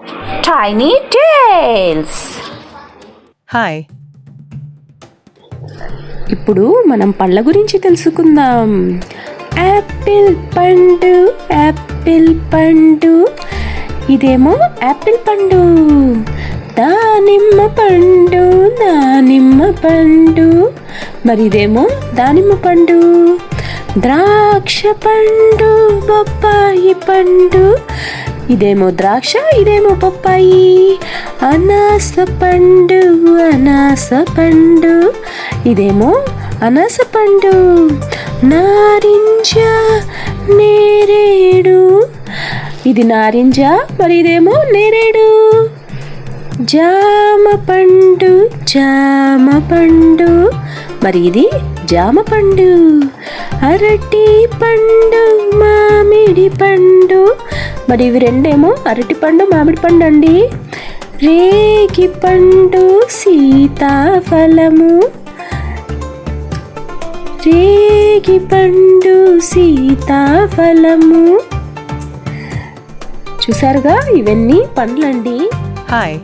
Tiny Tales. Hi. ఇప్పుడు మనం పళ్ళ గురించి తెలుసుకుందాం. యాపిల్ పండు, యాపిల్ పండు. ఇదేమో యాపిల్ పండు. దానిమ్మ పండు, దానిమ్మ పండు. మరి ఇదేమో దానిమ్మ పండు. ద్రాక్ష పండు, బొప్పాయి పండు. ఇదేమో ద్రాక్ష, ఇదేమో బొప్పాయి. అనాస పండు, అనాస పండు. ఇదేమో అనాస పండు. నారింజ, నేరేడు. ఇది నారింజ, మరి ఇదేమో నేరేడు. జామ పండు, జామ పండు. మరి ఇది జామ పండు. అరటి పండు, మామిడి పండు. మరి ఇవి రెండేమో అరటి పండు, మామిడి పండు అండి. రేగి పండు, సీతాఫలము. రేగి పండు, సీతాఫలము. చూసారుగా, ఇవన్నీ పండ్లండి. హాయ్.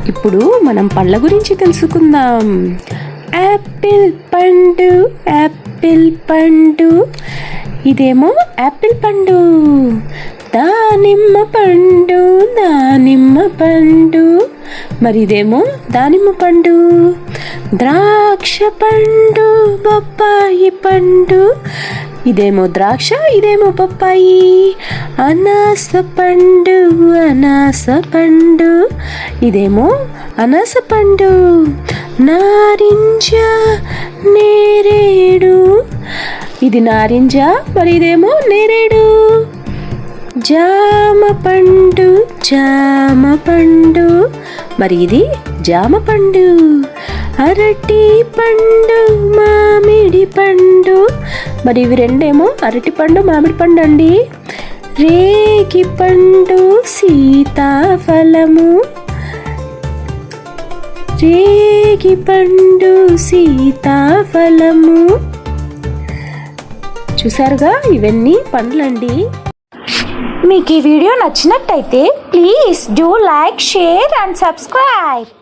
ఇప్పుడు మనం పళ్ళ గురించి తెలుసుకుందాం. యాపిల్ పండు, యాపిల్ పండు. ఇదేమో యాపిల్ పండు. దానిమ్మ పండు, దానిమ్మ పండు. మరి ఇదేమో దానిమ్మ పండు. ద్రాక్ష పండు, బొప్పాయి పండు. ఇదేమో ద్రాక్ష, ఇదేమో బొప్పాయి. అనాస పండు, అనాస పండు. ఇదేమో అనాస పండు. నారింజ, నేరేడు. ఇది నారింజ, మరి ఇదేమో నేరేడు. జామ పండు, జామ పండు. మరి ఇది జామ పండు. అరటి పండు, మామిడి పండు. మరి ఇవి రెండేమో అరటి పండు, మామిడి పండు అండి. రేగి పండు, సీతాఫలము. రేగి పండు, సీతాఫలము. చూసారుగా, ఇవన్నీ పండ్లండి. మీకు ఈ వీడియో నచ్చినట్టయితే please do like, share and subscribe.